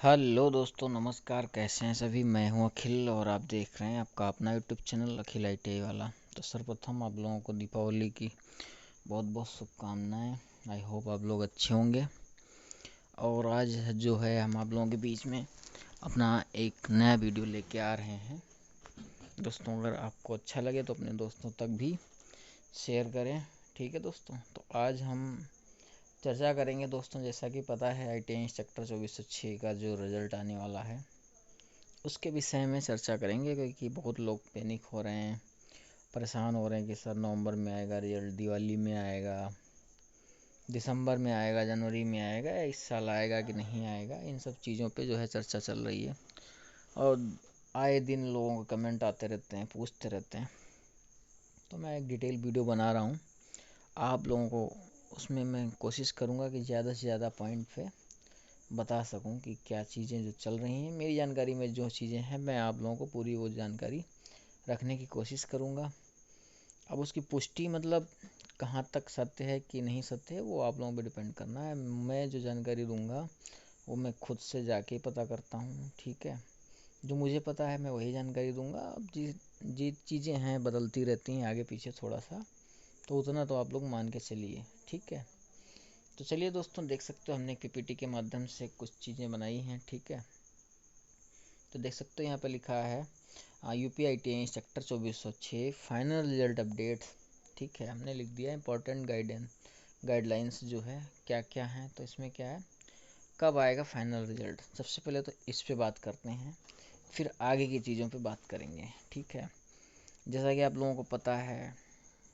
Hello दोस्तों, नमस्कार। कैसे हैं सभी? मैं हूं अखिल और आप देख रहे हैं आपका अपना यूट्यूब चैनल अखिल ITI वाला। तो सर्वप्रथम आप लोगों को दीपावली की बहुत बहुत शुभकामनाएं। आई होप आप लोग अच्छे होंगे। और आज जो है हम आप लोगों के बीच में अपना एक नया वीडियो लेके आ रहे हैं। दोस्तों, अगर आपको अच्छा लगे तो अपने दोस्तों तक भी शेयर करें। ठीक है दोस्तों, तो आज हम चर्चा करेंगे दोस्तों, जैसा कि पता है ITI इंस्ट्रक्टर 2406 का जो रिज़ल्ट आने वाला है उसके विषय में चर्चा करेंगे। क्योंकि बहुत लोग पैनिक हो रहे हैं, परेशान हो रहे हैं कि सर नवंबर में आएगा रिजल्ट, दिवाली में आएगा, दिसंबर में आएगा, जनवरी में आएगा, या इस साल आएगा कि नहीं आएगा। इन सब चीज़ों पे जो है चर्चा चल रही है और आए दिन लोगों के कमेंट आते रहते हैं, पूछते रहते हैं। तो मैं एक डिटेल वीडियो बना रहा हूँ आप लोगों को। उसमें मैं कोशिश करूँगा कि ज़्यादा से ज़्यादा पॉइंट पे बता सकूं कि क्या चीज़ें जो चल रही हैं मेरी जानकारी में, जो चीज़ें हैं मैं आप लोगों को पूरी वो जानकारी रखने की कोशिश करूंगा। अब उसकी पुष्टि मतलब कहाँ तक सत्य है कि नहीं सत्य है वो आप लोगों पर डिपेंड करना है। मैं जो जानकारी दूंगा वो मैं खुद से जाके पता करता हूँ, ठीक है। जो मुझे पता है मैं वही जानकारी दूंगा। अब जी चीज़ें हैं बदलती रहती हैं आगे पीछे थोड़ा सा, तो उतना तो आप लोग मान के चलिए, ठीक है। तो चलिए दोस्तों, देख सकते हो हमने एक PPT के माध्यम से कुछ चीज़ें बनाई हैं, ठीक है। तो देख सकते हो यहाँ पे लिखा है UP ITI instructor 2406 final result update, ठीक है। हमने लिख दिया इंपॉर्टेंट गाइडलाइंस जो है क्या क्या है। तो इसमें क्या है, कब आएगा फाइनल रिजल्ट। सबसे पहले तो इस पे बात करते हैं, फिर आगे की चीज़ों पे बात करेंगे, ठीक है। जैसा कि आप लोगों को पता है,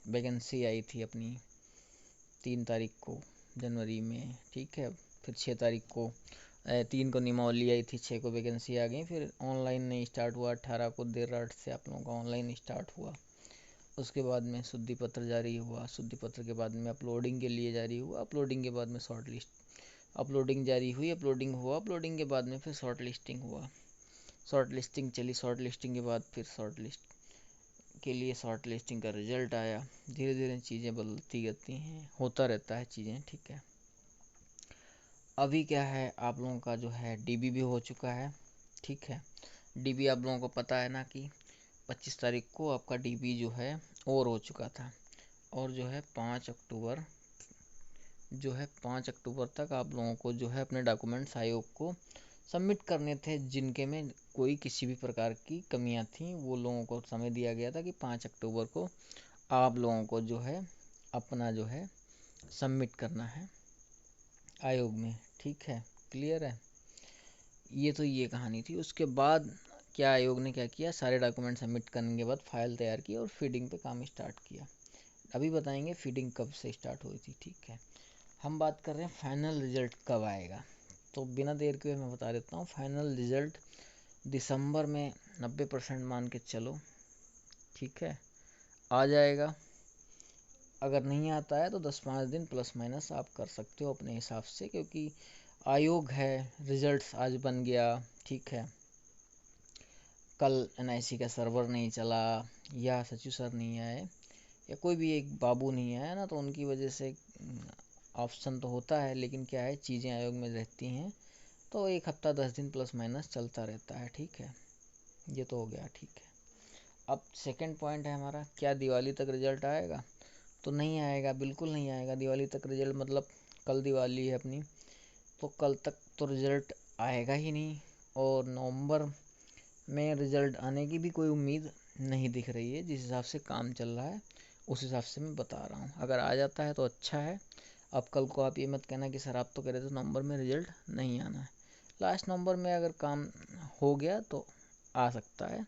वैकेंसी आई थी अपनी 3 तारीख को जनवरी में, ठीक है। फिर 6 तारीख को 3 को नियमावली आई थी, 6 को वैकेंसी आ गई। फिर ऑनलाइन नहीं स्टार्ट हुआ, 18 को देर रात से आप लोगों का ऑनलाइन स्टार्ट हुआ। उसके बाद में शुद्धि पत्र जारी हुआ, शुद्धि पत्र के बाद में अपलोडिंग के लिए जारी हुआ, अपलोडिंग के बाद में शॉर्ट लिस्ट, अपलोडिंग जारी हुई, अपलोडिंग हुआ, अपलोडिंग के बाद में फिर शॉर्ट लिस्टिंग हुआ, शॉर्ट लिस्टिंग चली, शॉर्ट लिस्टिंग के बाद फिर शॉर्ट लिस्ट के लिए शॉर्ट लिस्टिंग का रिजल्ट आया। धीरे धीरे चीज़ें बदलती रहती हैं, होता रहता है चीज़ें, ठीक है। अभी क्या है, आप लोगों का जो है DB भी हो चुका है, ठीक है। DB आप लोगों को पता है ना कि 25 तारीख को आपका DB जो है और हो चुका था। और जो है 5 अक्टूबर तक आप लोगों को जो है अपने डॉक्यूमेंट्स आयोग को सबमिट करने थे, जिनके में कोई किसी भी प्रकार की कमियां थी वो लोगों को समय दिया गया था कि 5 अक्टूबर को आप लोगों को जो है अपना जो है सबमिट करना है आयोग में, ठीक है। क्लियर है? ये तो ये कहानी थी। उसके बाद क्या आयोग ने क्या किया, सारे डॉक्यूमेंट सबमिट करने के बाद फाइल तैयार की और फीडिंग पे काम स्टार्ट किया। अभी बताएंगे फीडिंग कब से स्टार्ट हुई थी, ठीक है। हम बात कर रहे हैं फाइनल रिजल्ट कब आएगा। तो बिना देर के मैं बता देता हूँ, फाइनल रिजल्ट दिसंबर में 90% मान के चलो, ठीक है, आ जाएगा। अगर नहीं आता है तो 10-5 दिन प्लस माइनस आप कर सकते हो अपने हिसाब से, क्योंकि आयोग है, रिजल्ट्स आज बन गया, ठीक है। कल NIC का सर्वर नहीं चला, या सचिव सर नहीं आए, या कोई भी एक बाबू नहीं आया ना, तो उनकी वजह से ऑप्शन तो होता है, लेकिन क्या है चीज़ें आयोग में रहती हैं, तो 1 हफ्ता 10 दिन प्लस माइनस चलता रहता है, ठीक है। ये तो हो गया, ठीक है। अब सेकंड पॉइंट है हमारा, क्या दिवाली तक रिजल्ट आएगा? तो नहीं आएगा, बिल्कुल नहीं आएगा दिवाली तक रिजल्ट। मतलब कल दिवाली है अपनी, तो कल तक तो रिजल्ट आएगा ही नहीं। और नवंबर में रिजल्ट आने की भी कोई उम्मीद नहीं दिख रही है। जिस हिसाब से काम चल रहा है उस हिसाब से मैं बता रहा हूँ। अगर आ जाता है तो अच्छा है। अब कल को आप ये मत कहना कि सर आप तो कह रहे थे नवंबर में रिजल्ट नहीं आना है। लास्ट नवंबर में अगर काम हो गया तो आ सकता है,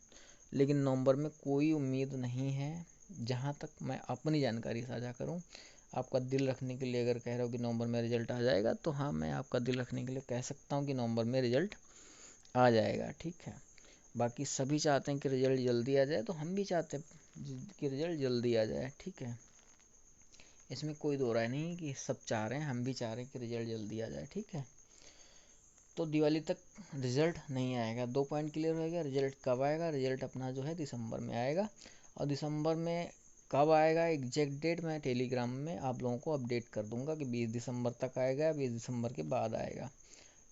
लेकिन नवंबर में कोई उम्मीद नहीं है, जहाँ तक मैं अपनी जानकारी साझा करूँ। आपका दिल रखने के लिए अगर कह रहे हो कि नवंबर में रिजल्ट आ जाएगा, तो हाँ, मैं आपका दिल रखने के लिए कह सकता हूँ कि नवंबर में रिजल्ट आ जाएगा, ठीक है। बाकी सभी चाहते हैं कि रिजल्ट जल्दी आ जाए, तो हम भी चाहते हैं कि रिजल्ट जल्दी आ जाए, ठीक है। इसमें कोई दो राय नहीं कि सब चाह रहे हैं, हम भी चाह रहे हैं कि रिजल्ट जल्दी आ जाए, ठीक है। तो दिवाली तक रिजल्ट नहीं आएगा। 2 पॉइंट क्लियर हो गया। रिजल्ट कब आएगा? रिजल्ट अपना जो है दिसंबर में आएगा। और दिसंबर में कब आएगा एग्जैक्ट डेट मैं टेलीग्राम में आप लोगों को अपडेट कर दूंगा कि 20 दिसंबर तक आएगा या 20 दिसंबर के बाद आएगा,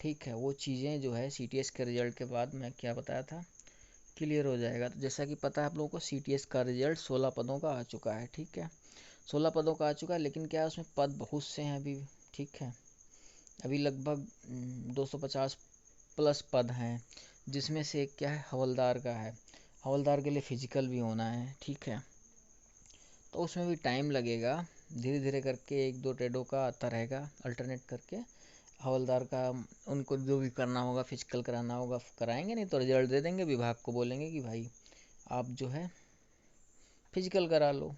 ठीक है, वो चीज़ें जो है CTS के रिजल्ट के बाद मैं क्या बताया था, क्लियर हो जाएगा। तो जैसा कि पता है आप लोगों को CTS का रिजल्ट 16 पदों का आ चुका है। ठीक है, 16 पदों का आ चुका है, लेकिन क्या उसमें पद बहुत से हैं अभी। ठीक है, अभी लगभग 250 प्लस पद हैं, जिसमें से एक क्या है, हवलदार का है। हवलदार के लिए फिजिकल भी होना है। ठीक है, तो उसमें भी टाइम लगेगा, धीरे धीरे करके 1-2 ट्रेडों का आता रहेगा, अल्टरनेट करके हवलदार का उनको जो भी करना होगा, फिजिकल कराना होगा कराएंगे, नहीं तो रिजल्ट दे देंगे, विभाग को बोलेंगे कि भाई आप जो है फिजिकल करा लो।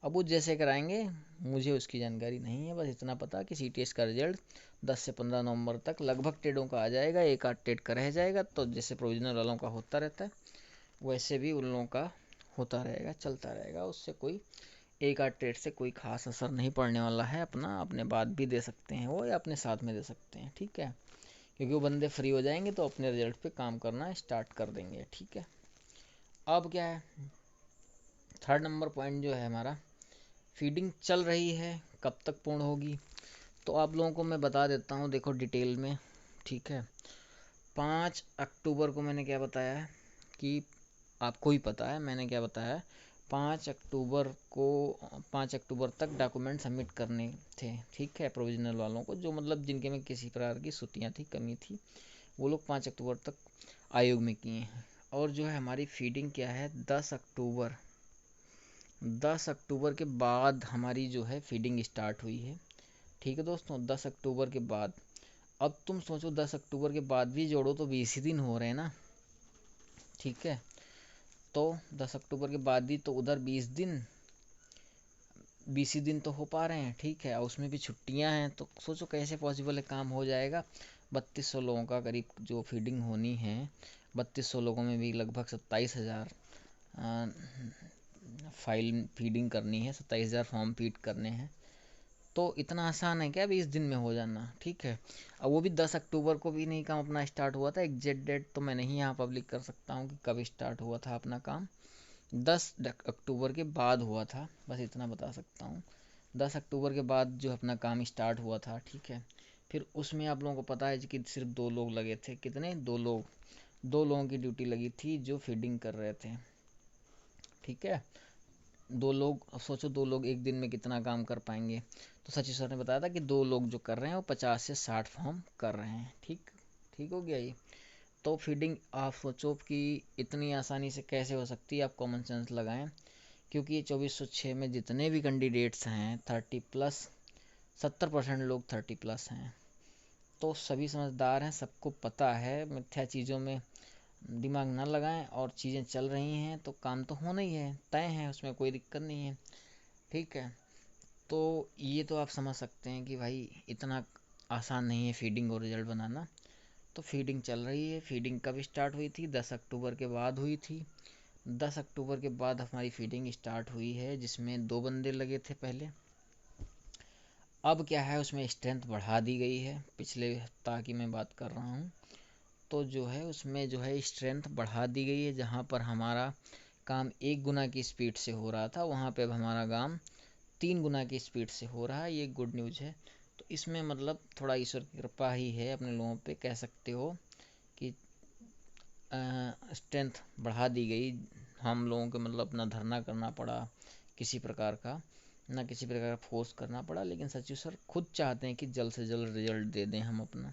अब वो जैसे कराएंगे मुझे उसकी जानकारी नहीं है, बस इतना पता कि CTS का रिजल्ट 10 से 15 नवंबर तक लगभग ट्रेडों का आ जाएगा, एक आध ट्रेड का रह जाएगा। तो जैसे प्रोविजनल वालों का होता रहता है वैसे भी उन लोगों का होता रहेगा, चलता रहेगा। उससे कोई एक आध ट्रेड से कोई खास असर नहीं पड़ने वाला है। अपना अपने बाद भी दे सकते हैं वो, या अपने साथ में दे सकते हैं। ठीक है, क्योंकि वो बंदे फ्री हो जाएंगे तो अपने रिजल्ट पे काम करना स्टार्ट कर देंगे। ठीक है, अब क्या है, थर्ड नंबर पॉइंट जो है हमारा, फीडिंग चल रही है, कब तक पूर्ण होगी। तो आप लोगों को मैं बता देता हूँ, देखो डिटेल में। ठीक है, 5 अक्टूबर को मैंने क्या बताया है कि आपको ही पता है मैंने क्या बताया है, 5 अक्टूबर तक डॉक्यूमेंट सबमिट करने थे। ठीक है, प्रोविजनल वालों को, जो मतलब जिनके में किसी प्रकार की त्रुटियाँ थी, कमी थी, वो लोग 5 अक्टूबर तक आयोग में किए हैं। और जो है हमारी फीडिंग क्या है, 10 अक्टूबर के बाद हमारी जो है फीडिंग स्टार्ट हुई है। ठीक है दोस्तों, 10 अक्टूबर के बाद। अब तुम सोचो 10 अक्टूबर के बाद भी जोड़ो तो 20 ही दिन हो रहे हैं ना। ठीक है, तो 10 अक्टूबर के बाद भी तो उधर 20 ही दिन तो हो पा रहे हैं। ठीक है, और उसमें भी छुट्टियां हैं, तो सोचो कैसे पॉसिबल है, काम हो जाएगा। 3200 लोगों का करीब जो फीडिंग होनी है, 3200 लोगों में भी लगभग 27,000 फाइल फीडिंग करनी है, 27,000 फॉर्म फीड करने हैं। तो इतना आसान है क्या 20 दिन में हो जाना। ठीक है, अब वो भी 10 अक्टूबर को भी नहीं काम अपना स्टार्ट हुआ था। एग्जैक्ट डेट तो मैं नहीं यहाँ पब्लिक कर सकता हूँ कि कब स्टार्ट हुआ था अपना काम, 10 अक्टूबर के बाद हुआ था, बस इतना बता सकता हूँ। 10 अक्टूबर के बाद जो अपना काम स्टार्ट हुआ था। ठीक है, फिर उसमें आप लोगों को पता है कि सिर्फ 2 लोग लगे थे। कितने, 2 लोगों की ड्यूटी लगी थी जो फीडिंग कर रहे थे। ठीक है, 2 लोग, अब सोचो 2 लोग एक दिन में कितना काम कर पाएंगे। तो सचिव सर ने बताया था कि 2 लोग जो कर रहे हैं वो 50 से 60 फॉर्म कर रहे हैं। ठीक ठीक हो गया ये। तो फीडिंग आप सोचो कि इतनी आसानी से कैसे हो सकती है, आप कॉमन सेंस लगाएं। क्योंकि ये 2406 में जितने भी कैंडिडेट्स हैं 30 प्लस, 70% लोग 30 प्लस हैं। तो सभी समझदार हैं, सबको पता है, मिथ्या चीज़ों में दिमाग ना लगाएं, और चीज़ें चल रही हैं तो काम तो होना ही है, तय है, उसमें कोई दिक्कत नहीं है। ठीक है, तो ये तो आप समझ सकते हैं कि भाई इतना आसान नहीं है फीडिंग और रिजल्ट बनाना। तो फीडिंग चल रही है। फीडिंग कब स्टार्ट हुई थी, 10 अक्टूबर के बाद हुई थी। 10 अक्टूबर के बाद हमारी फीडिंग स्टार्ट हुई है, जिसमें 2 बंदे लगे थे पहले। अब क्या है, उसमें स्ट्रेंथ बढ़ा दी गई है, पिछले सप्ताह की मैं बात कर रहा हूँ। तो जो है उसमें जो है स्ट्रेंथ बढ़ा दी गई है। जहाँ पर हमारा काम 1 गुना की स्पीड से हो रहा था, वहाँ पे अब हमारा काम 3 गुना की स्पीड से हो रहा है। ये गुड न्यूज़ है। तो इसमें मतलब थोड़ा ईश्वर की कृपा ही है अपने लोगों पे, कह सकते हो कि स्ट्रेंथ बढ़ा दी गई। हम लोगों को मतलब अपना धरना करना पड़ा किसी प्रकार का, ना किसी प्रकार का फोर्स करना पड़ा, लेकिन सचिव सर खुद चाहते हैं कि जल्द से जल्द रिजल्ट दे दें हम अपना।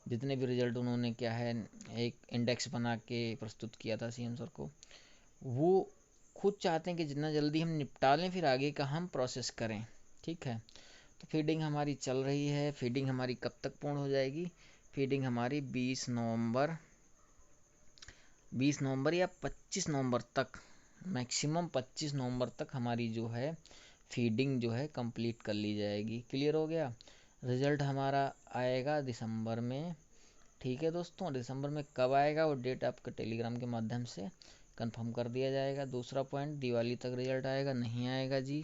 जितने भी रिजल्ट उन्होंने क्या है एक इंडेक्स बना के प्रस्तुत किया था CM सर को, वो खुद चाहते हैं कि जितना जल्दी हम निपटा लें, फिर आगे का हम प्रोसेस करें। ठीक है, तो फीडिंग हमारी चल रही है। फीडिंग हमारी कब तक पूर्ण हो जाएगी, फीडिंग हमारी 20 नवंबर या 25 नवंबर तक, मैक्सिमम 25 नवंबर तक हमारी जो है फीडिंग जो है कंप्लीट कर ली जाएगी। क्लियर हो गया। रिज़ल्ट हमारा आएगा दिसंबर में। ठीक है दोस्तों, दिसंबर में कब आएगा वो डेट आपके टेलीग्राम के माध्यम से कंफर्म कर दिया जाएगा। दूसरा पॉइंट, दिवाली तक रिजल्ट आएगा, नहीं आएगा जी।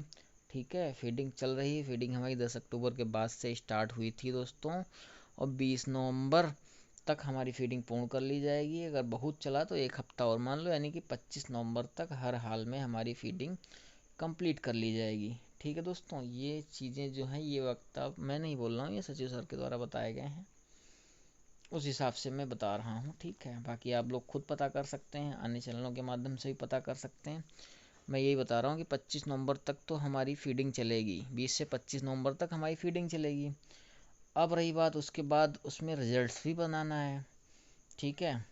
ठीक है, फीडिंग चल रही है। फीडिंग हमारी 10 अक्टूबर के बाद से स्टार्ट हुई थी दोस्तों, और 20 नवंबर तक हमारी फीडिंग पूर्ण कर ली जाएगी। अगर बहुत चला तो 1 हफ्ता और मान लो, यानी कि 25 नवंबर तक हर हाल में हमारी फीडिंग कंप्लीट कर ली जाएगी। ठीक है दोस्तों, ये चीज़ें जो हैं, ये वक्तव्य मैं नहीं बोल रहा हूँ, ये सचिव सर के द्वारा बताए गए हैं। उस हिसाब से मैं बता रहा हूँ, ठीक है। बाकी आप लोग खुद पता कर सकते हैं, अन्य चैनलों के माध्यम से भी पता कर सकते हैं। मैं यही बता रहा हूँ कि 25 नवंबर तक तो हमारी फीडिंग चलेगी, 20 से 25 नवंबर तक हमारी फीडिंग चलेगी। अब रही बात उसके बाद उसमें रिजल्ट्स भी बनाना है, ठीक है।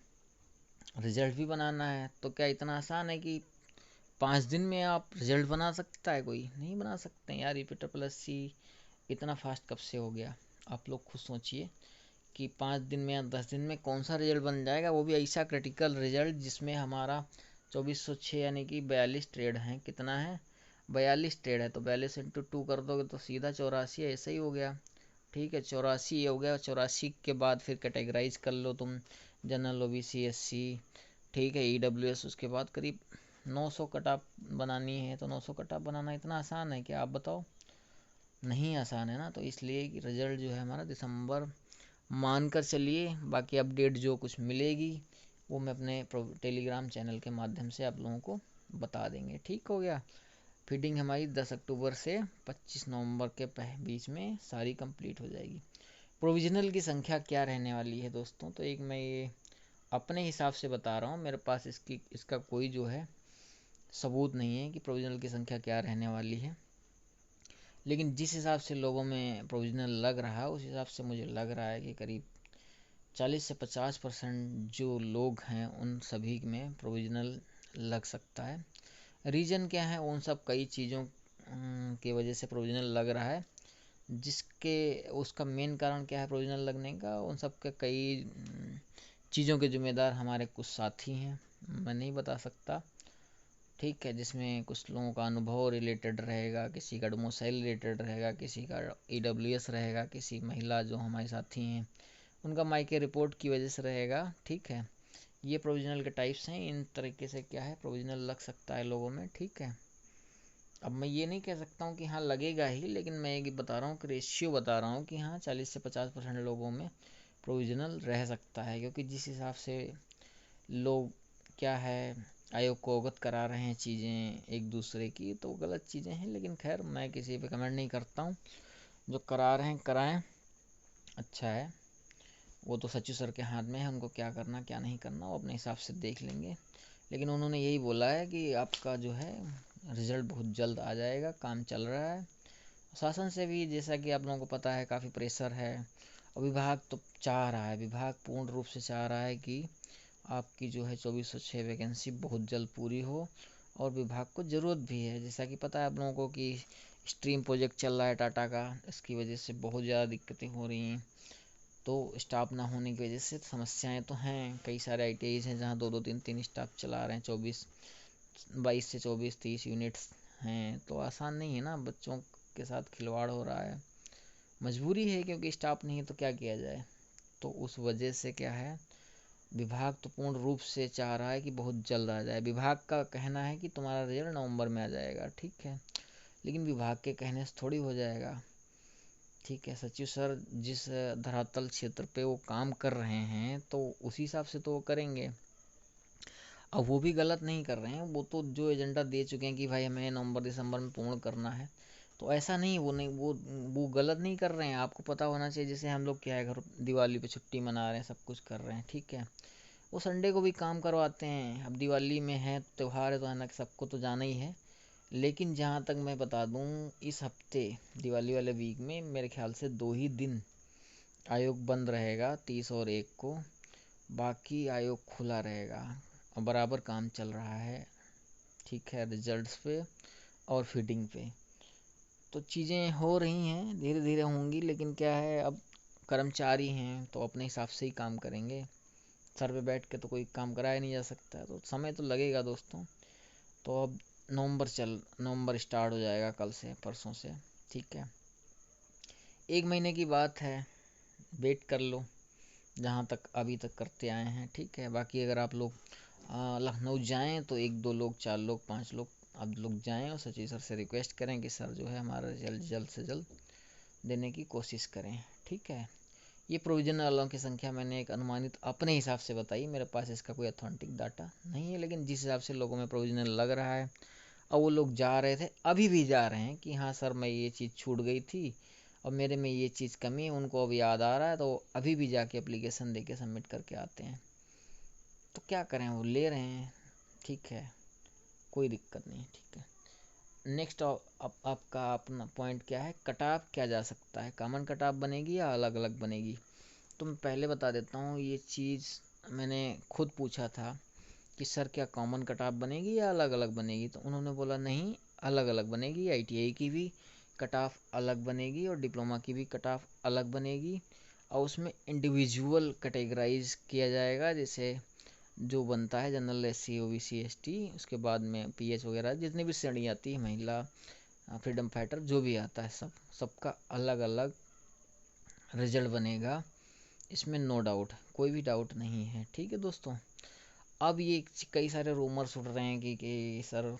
रिजल्ट भी बनाना है तो क्या इतना आसान है कि 5 दिन में आप रिजल्ट बना सकता है? कोई नहीं बना सकते यार। रिपीटर+C इतना फास्ट कब से हो गया? आप लोग खुद सोचिए कि 5 दिन में या 10 दिन में कौन सा रिजल्ट बन जाएगा, वो भी ऐसा क्रिटिकल रिजल्ट जिसमें हमारा 2406 यानी कि 42 ट्रेड हैं। कितना है? 42 ट्रेड है, तो 42 इंटू 2 कर दोगे तो सीधा 84 ऐसा ही हो गया, ठीक है। 84 हो गया। 84 के बाद फिर कैटेगराइज कर लो तुम, जनरल, OBC, SC, ठीक है, EWS। उसके बाद करीब 900 कटाप बनानी है, तो 900 कटाप बनाना इतना आसान है क्या? आप बताओ, नहीं आसान है ना। तो इसलिए कि रिजल्ट जो है हमारा दिसंबर मान कर चलिए। बाकी अपडेट जो कुछ मिलेगी वो मैं अपने टेलीग्राम चैनल के माध्यम से आप लोगों को बता देंगे, ठीक हो गया। फीडिंग हमारी 10 अक्टूबर से 25 नवंबर के बीच में सारी कंप्लीट हो जाएगी। प्रोविजनल की संख्या क्या रहने वाली है दोस्तों, तो एक मैं ये अपने हिसाब से बता रहा हूँ, मेरे पास इसका कोई जो है सबूत नहीं है कि प्रोविजनल की संख्या क्या रहने वाली है। लेकिन जिस हिसाब से लोगों में प्रोविजनल लग रहा है, उस हिसाब से मुझे लग रहा है कि करीब 40 से 50% जो लोग हैं उन सभी में प्रोविजनल लग सकता है। रीज़न क्या है? उन सब कई चीज़ों की वजह से प्रोविजनल लग रहा है। जिसके उसका मेन कारण क्या है प्रोविजनल लगने का? उन सब के कई चीज़ों के जिम्मेदार हमारे कुछ साथी हैं, मैं नहीं बता सकता, ठीक है। जिसमें कुछ लोगों का अनुभव रिलेटेड रहेगा, किसी का डोमिसाइल रिलेटेड रहेगा, किसी का EWS रहेगा, किसी महिला जो हमारे साथी हैं उनका मायके रिपोर्ट की वजह से रहेगा, ठीक है। ये प्रोविजनल के टाइप्स हैं, इन तरीके से क्या है प्रोविजनल लग सकता है लोगों में, ठीक है। अब मैं ये नहीं कह सकता हूँ कि हाँ लगेगा ही, लेकिन मैं ये बता रहा हूँ कि रेशियो बता रहा हूँ कि हाँ 40 से 50% लोगों में प्रोविजनल रह सकता है। क्योंकि जिस हिसाब से लोग क्या है आयोग को अवगत करा रहे हैं चीज़ें एक दूसरे की, तो गलत चीज़ें हैं। लेकिन खैर मैं किसी पे कमेंट नहीं करता हूँ, जो करा रहे हैं कराएं, अच्छा है। वो तो सचिव सर के हाथ में है, उनको क्या करना क्या नहीं करना वो अपने हिसाब से देख लेंगे। लेकिन उन्होंने यही बोला है कि आपका जो है रिज़ल्ट बहुत जल्द आ जाएगा, काम चल रहा है। शासन से भी जैसा कि आप लोगों को पता है काफ़ी प्रेशर है, और विभाग तो चाह रहा है, विभाग पूर्ण रूप से चाह रहा है कि आपकी जो है 2406 वैकेंसी बहुत जल्द पूरी हो। और विभाग को ज़रूरत भी है, जैसा कि पता है आप लोगों को कि स्ट्रीम प्रोजेक्ट चल रहा है टाटा का, इसकी वजह से बहुत ज़्यादा दिक्कतें हो रही हैं। तो स्टाफ ना होने की वजह से समस्याएं तो हैं। कई सारे ITIs हैं जहाँ 2-2 3-3 स्टाफ चला रहे हैं, 22 से 24-30 यूनिट्स हैं। तो आसान नहीं है ना, बच्चों के साथ खिलवाड़ हो रहा है, मजबूरी है क्योंकि स्टाफ नहीं है तो क्या किया जाए। तो उस वजह से क्या है, विभाग तो पूर्ण रूप से चाह रहा है कि बहुत जल्द आ जाए। विभाग का कहना है कि तुम्हारा रिजल्ट नवंबर में आ जाएगा, ठीक है। लेकिन विभाग के कहने से थोड़ी हो जाएगा, ठीक है। सचिव सर जिस धरातल क्षेत्र पे वो काम कर रहे हैं तो उसी हिसाब से तो वो करेंगे। अब वो भी गलत नहीं कर रहे हैं, वो तो जो एजेंडा दे चुके हैं कि भाई हमें नवंबर दिसंबर में पूर्ण करना है, तो ऐसा नहीं, वो गलत नहीं कर रहे हैं। आपको पता होना चाहिए, जैसे हम लोग क्या है घर दिवाली पे छुट्टी मना रहे हैं, सब कुछ कर रहे हैं, ठीक है। वो संडे को भी काम करवाते हैं। अब दिवाली में है त्यौहार है तो है ना, सबको तो जाना ही है। लेकिन जहाँ तक मैं बता दूँ, इस हफ्ते दिवाली वाले वीक में मेरे ख्याल से 2 ही दिन आयोग बंद रहेगा, 30 और 1 को। बाकी आयोग खुला रहेगा और बराबर काम चल रहा है, ठीक है, रिजल्ट्स पे और फीडिंग पे। तो चीज़ें हो रही हैं, धीरे धीरे होंगी। लेकिन क्या है, अब कर्मचारी हैं तो अपने हिसाब से ही काम करेंगे, सर पे बैठ के तो कोई काम कराया नहीं जा सकता, तो समय तो लगेगा दोस्तों। तो अब नवंबर स्टार्ट हो जाएगा कल से परसों से, ठीक है। 1 महीने की बात है, वेट कर लो, जहाँ तक अभी तक करते आए हैं, ठीक है। बाकी अगर आप लोग लखनऊ जाएं तो 1-2 लोग, 4 लोग, 5 लोग आप लोग जाएं और सचिव सर से रिक्वेस्ट करें कि सर जो है हमारा रिजल्ट जल्द से जल्द देने की कोशिश करें, ठीक है। ये प्रोविजनल वालों की संख्या मैंने एक अनुमानित अपने हिसाब से बताई, मेरे पास इसका कोई अथेंटिक डाटा नहीं है। लेकिन जिस हिसाब से लोगों में प्रोविजनल लग रहा है और वो लोग जा रहे थे, अभी भी जा रहे हैं कि हाँ सर मैं ये चीज़ छूट गई थी, और मेरे में ये चीज़ कमी है, उनको अब याद आ रहा है तो अभी भी जाके एप्लीकेशन देके सबमिट करके आते हैं। तो क्या करें, वो ले रहे हैं, ठीक है, कोई दिक्कत नहीं, ठीक है। नेक्स्ट आपका अपना पॉइंट क्या है, कट ऑफ क्या जा सकता है, कॉमन कट ऑफ बनेगी या अलग अलग बनेगी। तो मैं पहले बता देता हूँ, ये चीज़ मैंने खुद पूछा था कि सर क्या कॉमन कट ऑफ बनेगी या अलग अलग बनेगी, तो उन्होंने बोला नहीं, अलग अलग बनेगी। आईटीआई की भी कट ऑफ अलग बनेगी और डिप्लोमा की भी कट ऑफ अलग बनेगी, और उसमें इंडिविजुअल कैटेगराइज किया जाएगा, जैसे जो बनता है जनरल, SC OBC ST, उसके बाद में PH वगैरह जितनी भी श्रेणी आती है, महिला, फ्रीडम फाइटर, जो भी आता है सबका अलग अलग रिजल्ट बनेगा, इसमें नो डाउट, कोई भी डाउट नहीं है, ठीक है दोस्तों। अब ये कई सारे रूमर्स उठ रहे हैं कि सर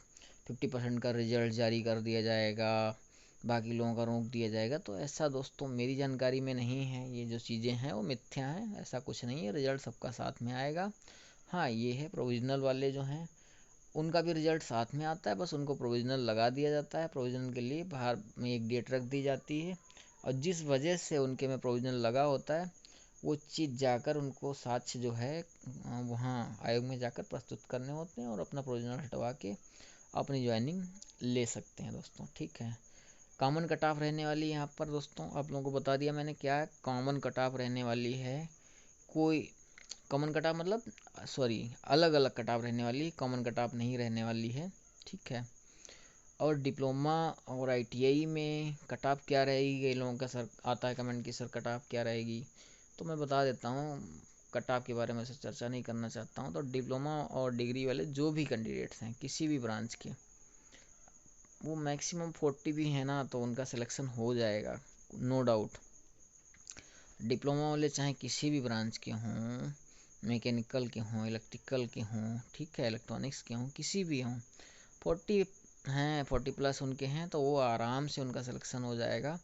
50% का रिजल्ट जारी कर दिया जाएगा, बाकी लोगों का रोक दिया जाएगा। तो ऐसा दोस्तों मेरी जानकारी में नहीं है, ये जो चीज़ें हैं वो मिथ्या हैं, ऐसा कुछ नहीं है, रिजल्ट सबका साथ में आएगा। हाँ ये है, प्रोविज़नल वाले जो हैं उनका भी रिजल्ट साथ में आता है, बस उनको प्रोविज़नल लगा दिया जाता है, प्रोविज़नल के लिए बाहर में एक डेट रख दी जाती है, और जिस वजह से उनके में प्रोविज़नल लगा होता है वो चीज़ जाकर उनको साक्ष्य जो है वहाँ आयोग में जाकर प्रस्तुत करने होते हैं, और अपना प्रोविज़नल हटवा के अपनी ज्वाइनिंग ले सकते हैं दोस्तों, ठीक है। कॉमन कट ऑफ रहने वाली यहाँ पर दोस्तों आप लोगों को बता दिया मैंने क्या है, कॉमन कट ऑफ रहने वाली है, कोई कॉमन कट ऑफ मतलब सॉरी अलग अलग कट ऑफ रहने वाली, कॉमन कट ऑफ नहीं रहने वाली है, ठीक है। और डिप्लोमा और आईटीआई में कट ऑफ क्या रहेगी, कई लोगों का सर आता है कमेंट की सर कट ऑफ क्या रहेगी, तो मैं बता देता हूँ, कट ऑफ के बारे में से चर्चा नहीं करना चाहता हूँ। तो डिप्लोमा और डिग्री वाले जो भी कैंडिडेट्स हैं किसी भी ब्रांच के, वो मैक्सिमम 40 भी है ना, तो उनका सिलेक्शन हो जाएगा, नो डाउट। डिप्लोमा वाले चाहे किसी भी ब्रांच के हों, मैकेनिकल के हों, इलेक्ट्रिकल के हों, ठीक है, इलेक्ट्रॉनिक्स के हों, किसी भी हों, 40 हैं, 40 प्लस उनके हैं, तो वो आराम से उनका सिलेक्शन हो जाएगा।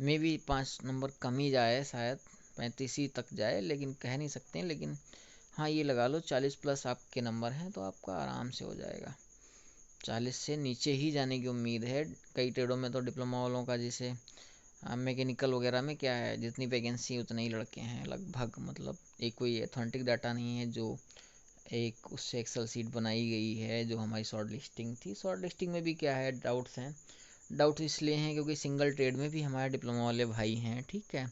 मे भी 5 नंबर कम ही जाए, शायद 35 ही तक जाए, लेकिन कह नहीं सकते हैं, लेकिन हाँ ये लगा लो 40 प्लस आपके नंबर हैं तो आपका आराम से हो जाएगा। 40 से नीचे ही जाने की उम्मीद है। कई ट्रेडों में तो डिप्लोमा वालों का, जैसे मैकेनिकल वगैरह में क्या है, जितनी वैकेंसी उतने ही लड़के हैं लगभग, मतलब एक कोई ऑथेंटिक डाटा नहीं है जो एक उससे एक्सेल सीट बनाई गई है जो हमारी शॉर्ट लिस्टिंग थी। शॉर्ट लिस्टिंग में भी क्या है, डाउट्स हैं, डाउट इसलिए हैं क्योंकि सिंगल ट्रेड में भी हमारे डिप्लोमा वाले भाई हैं, ठीक है।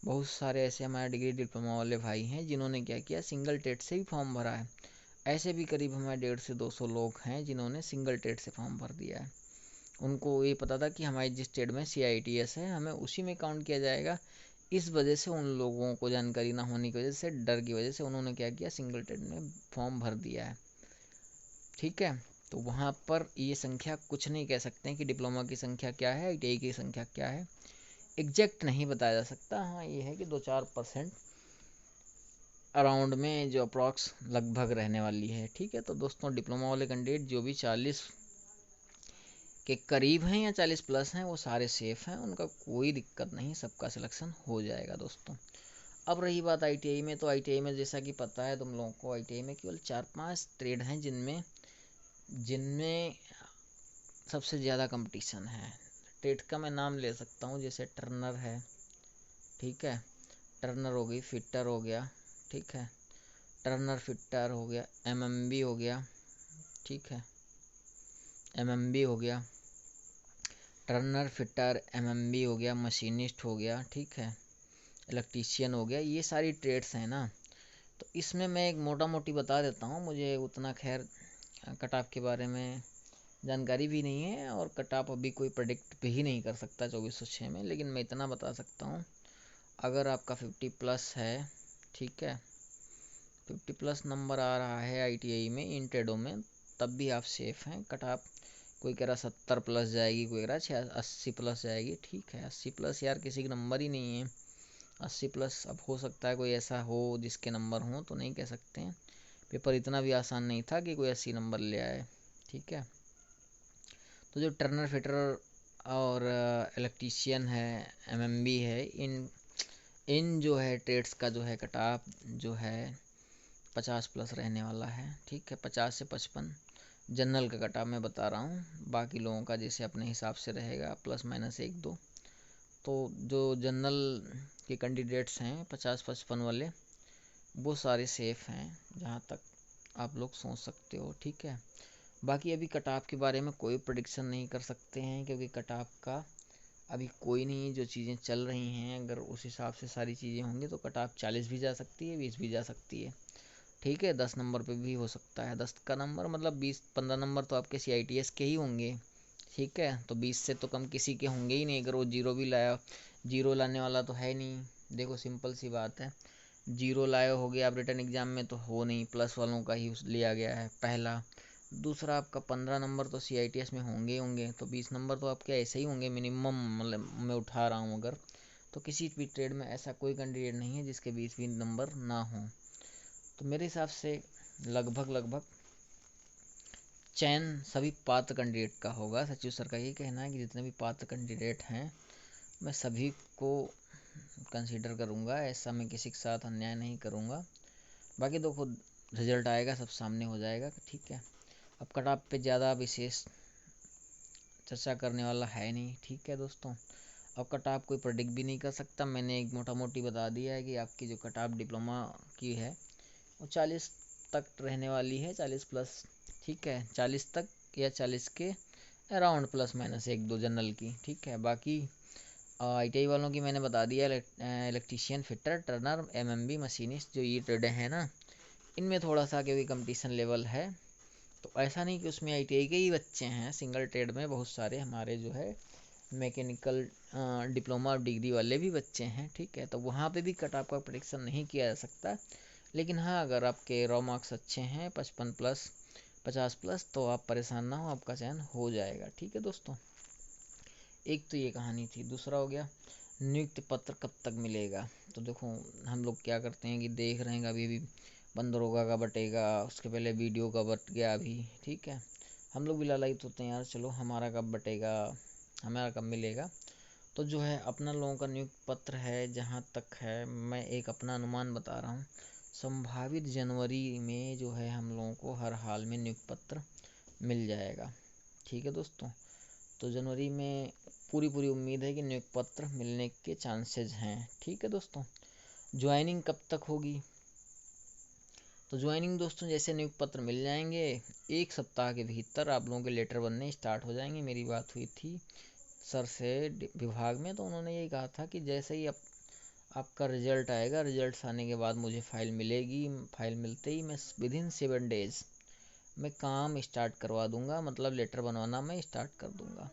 बहुत सारे ऐसे हमारे डिग्री डिप्लोमा वाले भाई हैं जिन्होंने क्या किया, सिंगल ट्रेड से भी फॉर्म भरा है। ऐसे भी करीब हमारे 150 से 200 लोग हैं जिन्होंने सिंगल ट्रेड से फॉर्म भर दिया है। उनको ये पता था कि हमारी जिस ट्रेड में CITS है हमें उसी में काउंट किया जाएगा, इस वजह से उन लोगों को जानकारी ना होने की वजह से, डर की वजह से उन्होंने क्या किया, सिंगल ट्रेड में फॉर्म भर दिया है, ठीक है। तो वहाँ पर ये संख्या कुछ नहीं कह सकते हैं कि डिप्लोमा की संख्या क्या है, ITI की संख्या क्या है, एग्जैक्ट नहीं बताया जा सकता। हाँ ये है कि 2-4% अराउंड में जो अप्रॉक्स लगभग रहने वाली है, ठीक है। तो दोस्तों डिप्लोमा वाले कैंडिडेट जो भी 40 के करीब हैं या 40 प्लस हैं वो सारे सेफ हैं, उनका कोई दिक्कत नहीं, सबका सिलेक्शन हो जाएगा दोस्तों। अब रही बात ITI में, तो ITI में जैसा कि पता है तुम लोगों को, ITI में केवल 4-5 ट्रेड हैं जिनमें जिनमें सबसे ज़्यादा कंपटीशन है। ट्रेड का मैं नाम ले सकता हूँ, जैसे टर्नर है, ठीक है, टर्नर हो गई, फिटर हो गया, ठीक है, टर्नर फिटर हो गया, MMB हो गया, ठीक है, MMB हो गया, टर्नर फिटर MMB हो गया, मशीनिस्ट हो गया, ठीक है, इलेक्ट्रीशियन हो गया, ये सारी ट्रेड्स हैं ना। तो इसमें मैं एक मोटा मोटी बता देता हूँ, मुझे उतना खैर कट ऑफ के बारे में जानकारी भी नहीं है, और कट ऑफ अभी कोई प्रेडिक्ट भी नहीं कर सकता 2406 में, लेकिन मैं इतना बता सकता हूँ, अगर आपका 50 प्लस है, ठीक है, 50 प्लस नंबर आ रहा है ITI में इन ट्रेडों में, तब भी आप सेफ हैं। कट ऑफ कोई कह रहा 70 प्लस जाएगी, कोई कह रहा 80 प्लस जाएगी, ठीक है, 80 प्लस यार किसी का नंबर ही नहीं है, 80 प्लस अब हो सकता है कोई ऐसा हो जिसके नंबर हों, तो नहीं कह सकते हैं, पेपर इतना भी आसान नहीं था कि कोई 80 नंबर ले आए, ठीक है। तो जो टर्नर फिटर और इलेक्ट्रीशियन है, MMB है, इन इन जो है ट्रेड्स का जो है कट ऑफ जो है 50 प्लस रहने वाला है, ठीक है, 50 से 55 जनरल का कट ऑफ मैं बता रहा हूँ, बाकी लोगों का जैसे अपने हिसाब से रहेगा, प्लस माइनस 1-2, तो जो जनरल के कैंडिडेट्स हैं 50-55 वाले, वो सारे सेफ़ हैं जहाँ तक आप लोग सोच सकते हो, ठीक है। बाकी अभी कट ऑफ के बारे में कोई प्रेडिक्शन नहीं कर सकते हैं, क्योंकि कट ऑफ का अभी कोई नहीं, जो चीज़ें चल रही हैं अगर उस हिसाब से सारी चीज़ें होंगी तो कट ऑफ 40 भी जा सकती है, 20 भी जा सकती है, ठीक है। 10 नंबर पे भी हो सकता है, 10 का नंबर मतलब 20-15 नंबर तो आपके CITS के ही होंगे, ठीक है। तो 20 से तो कम किसी के होंगे ही नहीं। अगर वो जीरो भी लाया, जीरो लाने वाला तो है नहीं। देखो सिंपल सी बात है, जीरो लाए होगे आप रिटर्न एग्ज़ाम में तो हो नहीं, प्लस वालों का ही लिया गया है पहला। दूसरा आपका 15 नंबर तो CITS में होंगे होंगे, तो 20 नंबर तो आपके ऐसे ही होंगे मिनिमम। मतलब मैं उठा रहा हूँ अगर, तो किसी भी ट्रेड में ऐसा कोई कैंडिडेट नहीं है जिसके 20 भी नंबर ना हो। तो मेरे हिसाब से लगभग चयन सभी पात्र कैंडिडेट का होगा। सचिव सर का ये कहना है कि जितने भी पात्र कैंडिडेट हैं मैं सभी को कंसीडर करूँगा, ऐसा मैं किसी के साथ अन्याय नहीं करूँगा। बाकी तो खुद रिजल्ट आएगा सब सामने हो जाएगा, ठीक है। अब कट ऑफ पे ज़्यादा विशेष चर्चा करने वाला है नहीं, ठीक है दोस्तों। अब कट ऑफ कोई प्रेडिक्ट भी नहीं कर सकता, मैंने एक मोटा मोटी बता दिया है कि आपकी जो कट ऑफ डिप्लोमा की है वो 40 तक रहने वाली है, 40 प्लस, ठीक है। 40 तक या 40 के अराउंड प्लस माइनस 1-2 जनरल की, ठीक है। बाकी ITI वालों की मैंने बता दिया, electrician, fitter, Turner, MMB, machinist, जो ये ट्रेडें हैं ना, इनमें थोड़ा सा क्योंकि कंपटीशन लेवल है, तो ऐसा नहीं कि उसमें ITI के ही बच्चे हैं, सिंगल ट्रेड में बहुत सारे हमारे जो है मैकेनिकल डिप्लोमा और डिग्री वाले भी बच्चे हैं, ठीक है। तो वहाँ पे भी कट ऑफ का प्रेडिक्शन नहीं किया जा सकता, लेकिन हाँ अगर आपके रॉ मार्क्स अच्छे हैं 55 प्लस 50 प्लस, तो आप परेशान ना हो, आपका चयन हो जाएगा, ठीक है दोस्तों। एक तो ये कहानी थी। दूसरा हो गया नियुक्ति पत्र कब तक मिलेगा। तो देखो हम लोग क्या करते हैं कि देख रहे हैं अभी अभी बंदरोगा का बटेगा, उसके पहले वीडियो का बट गया अभी, ठीक है। हम लोग भी लालायित होते हैं यार, चलो हमारा कब बटेगा, हमारा कब मिलेगा। तो जो है अपना लोगों का नियुक्ति पत्र है, जहाँ तक है मैं एक अपना अनुमान बता रहा हूँ, संभावित जनवरी में जो है हम लोगों को हर हाल में नियुक्ति पत्र मिल जाएगा, ठीक है दोस्तों। तो जनवरी में पूरी उम्मीद है कि नियुक्ति पत्र मिलने के चांसेस हैं, ठीक है दोस्तों। ज्वाइनिंग कब तक होगी। तो ज्वाइनिंग दोस्तों जैसे नियुक्ति पत्र मिल जाएंगे 1 सप्ताह के भीतर आप लोगों के लेटर बनने स्टार्ट हो जाएंगे। मेरी बात हुई थी सर से विभाग में, तो उन्होंने यही कहा था कि जैसे ही आपका रिजल्ट आएगा, रिजल्ट आने के बाद मुझे फाइल मिलेगी, फाइल मिलते ही मैं विदिन 7 डेज़ मैं काम स्टार्ट करवा दूंगा, मतलब लेटर बनवाना मैं स्टार्ट कर दूंगा।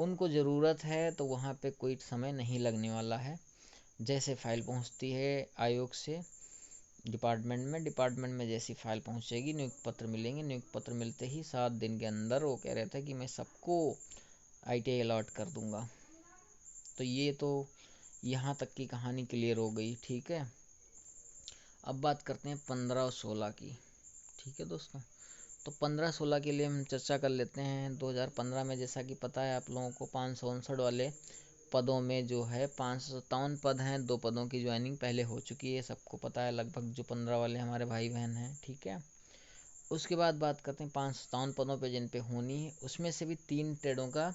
उनको ज़रूरत है तो वहाँ पे कोई समय नहीं लगने वाला है। जैसे फाइल पहुँचती है आयोग से डिपार्टमेंट में जैसी फाइल पहुँचेगी नियुक्ति पत्र मिलेंगे। नियुक्ति पत्र मिलते ही 7 दिन के अंदर वो कह रहे थे कि मैं सबको ITI अलॉट कर दूंगा। तो ये तो यहाँ तक की कहानी क्लियर हो गई, ठीक है। अब बात करते हैं 15 और 16 की, ठीक है दोस्तों। तो 15-16 के लिए हम चर्चा कर लेते हैं। 2015 में जैसा कि पता है आप लोगों को 559 वाले पदों में जो है 557 पद हैं, 2 पदों की ज्वाइनिंग पहले हो चुकी है, सबको पता है लगभग, जो 15 वाले हमारे भाई बहन हैं, ठीक है। उसके बाद बात करते हैं 557 पदों पे जिन पे होनी है, उसमें से भी 3 ट्रेडों का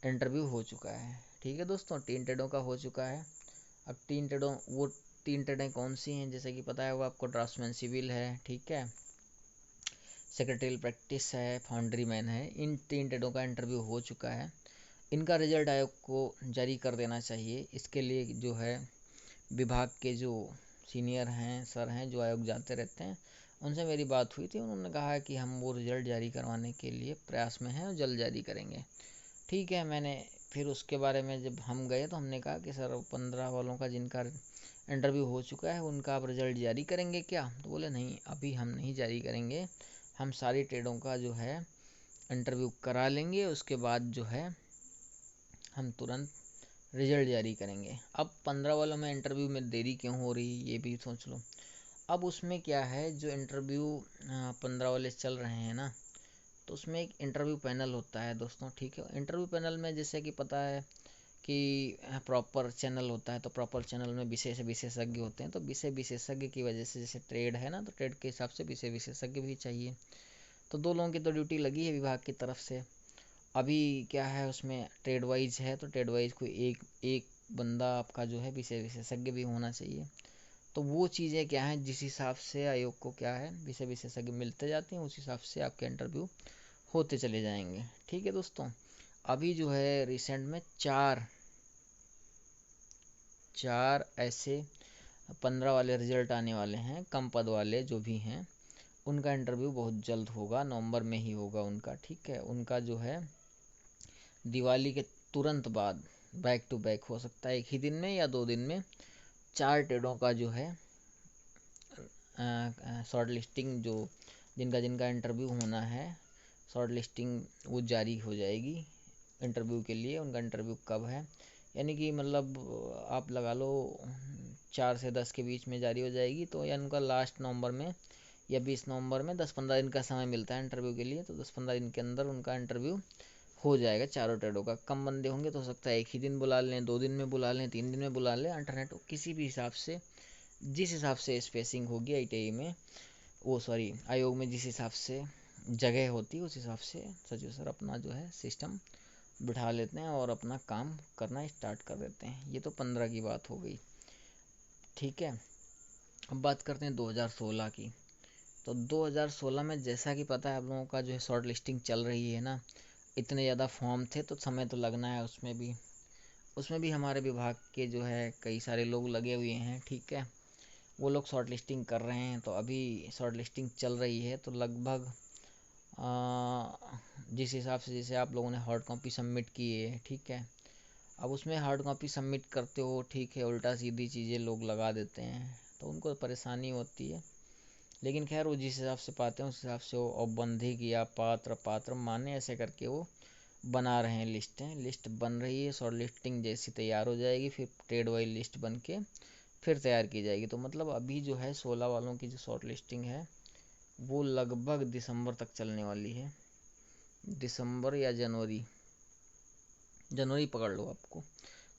इंटरव्यू हो चुका है, ठीक है दोस्तों। 3 ट्रेडों का हो चुका है। अब 3 ट्रेडें कौन सी हैं, जैसे कि पता है वो आपको ड्राफ्ट्समैन सिविल है, ठीक है, सेक्रेटरियल प्रैक्टिस है, फाउंड्री मैन है। इन 3 ट्रेडों का इंटरव्यू हो चुका है। इनका रिजल्ट आयोग को जारी कर देना चाहिए। इसके लिए जो है विभाग के जो सीनियर हैं, सर हैं, जो आयोग जाते रहते हैं, उनसे मेरी बात हुई थी। उन्होंने कहा है कि हम वो रिज़ल्ट जारी करवाने के लिए प्रयास में हैं और जल्द जारी करेंगे, ठीक है। मैंने फिर उसके बारे में जब हम गए तो हमने कहा कि सर 15 वालों का जिनका इंटरव्यू हो चुका है उनका आप रिज़ल्ट जारी करेंगे क्या। तो बोले नहीं, अभी हम नहीं जारी करेंगे, हम सारी ट्रेडों का जो है इंटरव्यू करा लेंगे, उसके बाद जो है हम तुरंत रिजल्ट जारी करेंगे। अब 15 वालों में इंटरव्यू में देरी क्यों हो रही ये भी सोच लो। अब उसमें क्या है, जो इंटरव्यू 15 वाले चल रहे हैं ना, तो उसमें एक इंटरव्यू पैनल होता है दोस्तों, ठीक है। इंटरव्यू पैनल में जैसे कि पता है कि प्रॉपर चैनल होता है, तो प्रॉपर चैनल में विशेषज्ञ होते हैं। तो विशेषज्ञ की वजह से, जैसे ट्रेड है ना, तो ट्रेड के हिसाब से विशेषज्ञ भी चाहिए। तो 2 लोगों की तो ड्यूटी लगी है विभाग की तरफ से। अभी क्या है उसमें ट्रेड वाइज है, तो ट्रेड वाइज कोई एक बंदा आपका जो है विषय विशेषज्ञ भी होना चाहिए। तो वो चीज़ें क्या हैं, जिस हिसाब से आयोग को क्या है विषय विशेषज्ञ मिलते जाते हैं, उस हिसाब से आपके इंटरव्यू होते चले जाएंगे। ठीक है दोस्तों, अभी जो है रिसेंट में चार ऐसे 15 वाले रिजल्ट आने वाले हैं, कम पद वाले जो भी हैं उनका इंटरव्यू बहुत जल्द होगा, नवंबर में ही होगा उनका। ठीक है, उनका जो है दिवाली के तुरंत बाद बैक टू बैक हो सकता है, एक ही दिन में या 2 दिन में 4 ट्रेडों का जो है शॉर्ट लिस्टिंग, जो जिनका जिनका इंटरव्यू होना है, शॉर्ट लिस्टिंग वो जारी हो जाएगी इंटरव्यू के लिए। उनका इंटरव्यू कब है, यानी कि मतलब आप लगा लो 4 से 10 के बीच में जारी हो जाएगी। तो या उनका लास्ट नवंबर में या 20 नवंबर में 10-15 दिन का समय मिलता है इंटरव्यू के लिए, तो 10-15 दिन के अंदर उनका इंटरव्यू हो जाएगा चारों ट्रेडों का। कम बंदे होंगे तो हो सकता है एक ही दिन बुला लें, 2 दिन में बुला लें, 3 दिन में बुला लें, अल्टरनेट किसी भी हिसाब से, जिस हिसाब से स्पेसिंग होगी आईटीआई में, वो सॉरी आयोग में जिस हिसाब से जगह होती है उस हिसाब से सचिव सर अपना जो है सिस्टम बिठा लेते हैं और अपना काम करना स्टार्ट कर देते हैं। ये तो 15 की बात हो गई। ठीक है, अब बात करते हैं 2016 की। तो 2016 में जैसा कि पता है आप लोगों का जो है शॉर्ट लिस्टिंग चल रही है ना, इतने ज़्यादा फॉर्म थे तो समय तो लगना है उसमें भी हमारे विभाग के जो है कई सारे लोग लगे हुए हैं। ठीक है, वो लोग शॉर्ट लिस्टिंग कर रहे हैं। तो अभी शॉर्ट लिस्टिंग चल रही है, तो लगभग जिस हिसाब से जैसे आप लोगों ने हार्ड कॉपी सबमिट की है, ठीक है, अब उसमें हार्ड कॉपी सबमिट करते हो, ठीक है, उल्टा सीधी चीज़ें लोग लगा देते हैं तो उनको परेशानी होती है। लेकिन खैर वो जिस हिसाब से पाते हैं उस हिसाब से वो औपबंधिक या पात्र माने ऐसे करके वो बना रहे हैं लिस्टें। लिस्ट बन रही है, शॉर्ट लिस्टिंग जैसी तैयार हो जाएगी फिर ट्रेड वाइज लिस्ट बन के फिर तैयार की जाएगी। तो मतलब अभी जो है 16 वालों की जो शॉर्ट लिस्टिंग है वो लगभग दिसंबर तक चलने वाली है, दिसंबर या जनवरी पकड़ लो आपको।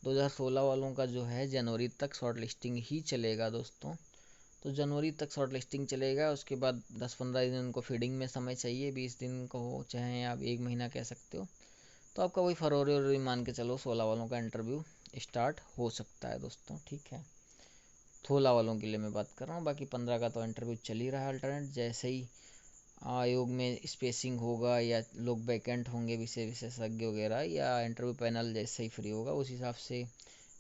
2016 वालों का जो है जनवरी तक शॉर्ट लिस्टिंग ही चलेगा दोस्तों। तो जनवरी तक शॉर्ट लिस्टिंग चलेगा, उसके बाद 10-15 दिन उनको फीडिंग में समय चाहिए, 20 दिन को हो चाहे आप 1 महीना कह सकते हो। तो आपका वही फरवरी मान के चलो 16 वालों का इंटरव्यू स्टार्ट हो सकता है दोस्तों। ठीक है, 16 वालों के लिए मैं बात कर रहा हूँ, बाकी 15 का तो इंटरव्यू चल ही रहा है। अल्टरनेट जैसे ही आयोग में स्पेसिंग होगा या लोग वैकेंट होंगे विषय विशेषज्ञ वगैरह, या इंटरव्यू पैनल जैसे ही फ्री होगा उस हिसाब से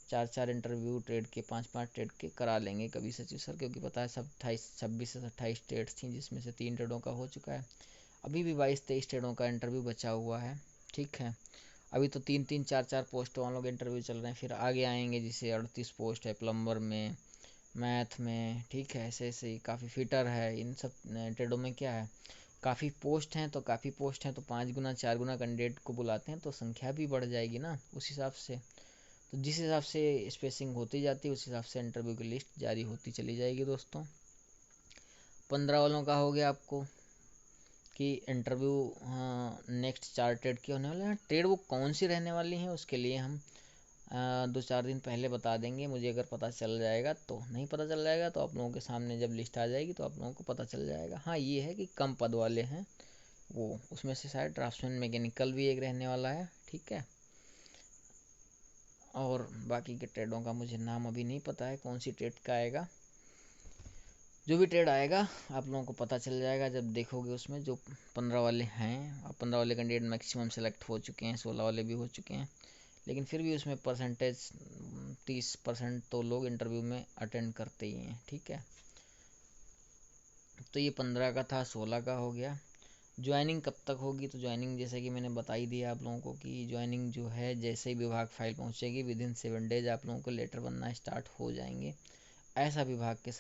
4-4 इंटरव्यू ट्रेड के 5-5 ट्रेड के करा लेंगे कभी सचिव सर, क्योंकि पता है सब 26 से 28 ट्रेड्स थी जिसमें से 3 ट्रेडों का हो चुका है। अभी भी 22-23 ट्रेडों का इंटरव्यू बचा हुआ है। ठीक है, अभी तो 3-3 4-4 पोस्ट वालों के इंटरव्यू चल रहे हैं, फिर आगे आएंगे जिसे 38 पोस्ट है प्लम्बर में, मैथ में। ठीक है, ऐसे ऐसे काफ़ी फिटर है, इन सब ट्रेडों में क्या है काफ़ी पोस्ट हैं, तो 5 गुना 4 गुना कैंडिडेट को बुलाते हैं तो संख्या भी बढ़ जाएगी ना उस हिसाब से। तो जिस हिसाब से स्पेसिंग होती जाती है उस हिसाब से इंटरव्यू की लिस्ट जारी होती चली जाएगी दोस्तों। 15 वालों का हो गया आपको कि इंटरव्यू नेक्स्ट 4 ट्रेड के होने वाले हैं। ट्रेड वो कौन सी रहने वाली हैं उसके लिए हम 2-4 दिन पहले बता देंगे, मुझे अगर पता चल जाएगा तो। नहीं पता चल जाएगा तो आप लोगों के सामने जब लिस्ट आ जाएगी तो आप लोगों को पता चल जाएगा। हाँ, ये है कि कम पद वाले हैं वो, उसमें से शायद ड्राफ्ट्समैन मैकेनिकल भी एक रहने वाला है। ठीक है, और बाकी के ट्रेडों का मुझे नाम अभी नहीं पता है कौन सी ट्रेड का आएगा। जो भी ट्रेड आएगा आप लोगों को पता चल जाएगा जब देखोगे उसमें। जो 15 वाले हैं, अब 15 वाले कैंडिडेट मैक्सिमम सेलेक्ट हो चुके हैं, 16 वाले भी हो चुके हैं, लेकिन फिर भी उसमें परसेंटेज 30% तो लोग इंटरव्यू में अटेंड करते ही हैं। ठीक है, तो ये 15 का था, 16 का हो गया। ज्वाइनिंग कब तक होगी, तो ज्वाइनिंग जैसे कि मैंने बता ही दिया आप लोगों को कि ज्वाइनिंग जो है जैसे ही विभाग फाइल पहुंचेगी विदिन 7 डेज आप लोगों को लेटर बनना स्टार्ट हो जाएंगे। ऐसा विभाग के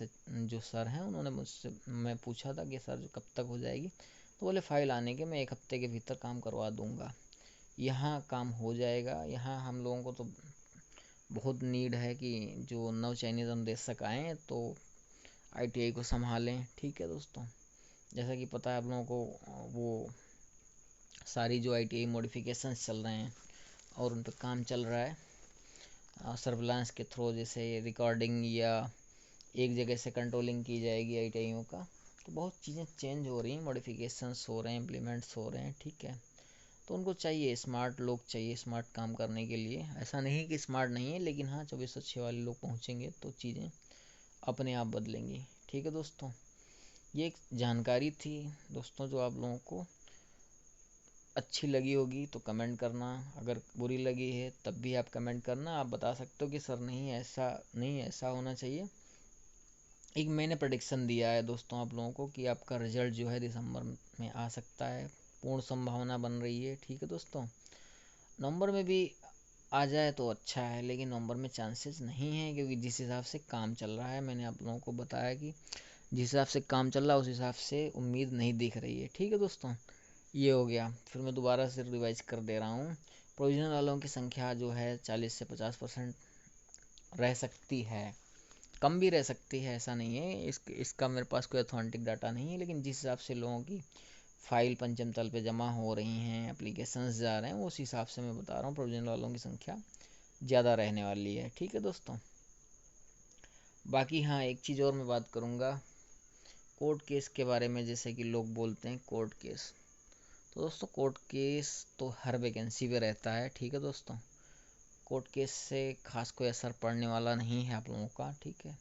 जो सर हैं उन्होंने मुझसे, मैं पूछा था कि सर जो कब तक हो जाएगी, तो बोले फाइल आने के मैं 1 हफ्ते के भीतर काम करवा दूंगा। यहाँ काम हो जाएगा। यहाँ हम लोगों को तो बहुत नीड है कि जो नव चयनित अनुदेशक आएँ तो आईटीआई को संभालें। ठीक है दोस्तों, जैसा कि पता है आप लोगों को वो सारी जो आईटीआई मॉडिफिकेशंस चल रहे हैं और उन पर काम चल रहा है सर्विलांस के थ्रू, जैसे रिकॉर्डिंग या एक जगह से कंट्रोलिंग की जाएगी आईटीआईयों का। तो बहुत चीज़ें चेंज हो रही हैं, मॉडिफिकेशंस हो रहे हैं, इम्प्लीमेंट्स हो रहे हैं। ठीक है, तो उनको चाहिए स्मार्ट लोग, चाहिए स्मार्ट काम करने के लिए। ऐसा नहीं कि स्मार्ट नहीं है, लेकिन हाँ 2406 वाले लोग पहुँचेंगे तो चीज़ें अपने आप बदलेंगी। ठीक है दोस्तों, ये एक जानकारी थी दोस्तों जो आप लोगों को अच्छी लगी होगी तो कमेंट करना, अगर बुरी लगी है तब भी आप कमेंट करना। आप बता सकते हो कि सर नहीं ऐसा नहीं, ऐसा होना चाहिए। एक मैंने प्रेडिक्शन दिया है दोस्तों आप लोगों को कि आपका रिजल्ट जो है दिसंबर में आ सकता है, पूर्ण संभावना बन रही है। ठीक है दोस्तों, नवंबर में भी आ जाए तो अच्छा है, लेकिन नवंबर में चांसेस नहीं है, क्योंकि जिस हिसाब से काम चल रहा है, मैंने आप लोगों को बताया कि जिस हिसाब से काम चल रहा है उस हिसाब से उम्मीद नहीं दिख रही है। ठीक है दोस्तों, ये हो गया। फिर मैं दोबारा से रिवाइज कर दे रहा हूँ। प्रोविजनल वालों की संख्या जो है 40 से 50% रह सकती है, कम भी रह सकती है, ऐसा नहीं है। इसका मेरे पास कोई अथॉन्टिक डाटा नहीं है, लेकिन जिस हिसाब से लोगों की फाइल पंचम तल पे जमा हो रही हैं, एप्लीकेशंस जा रहे हैं, उस हिसाब से मैं बता रहा हूँ प्रोविजनल वालों की संख्या ज़्यादा रहने वाली है। ठीक है दोस्तों, बाकी हाँ एक चीज़ और मैं बात करूँगा कोर्ट केस के बारे में। जैसे कि लोग बोलते हैं कोर्ट केस, तो दोस्तों कोर्ट केस तो हर वैकेंसी पे रहता है। ठीक है दोस्तों, कोर्ट केस से खास कोई असर पड़ने वाला नहीं है आप लोगों का। ठीक है,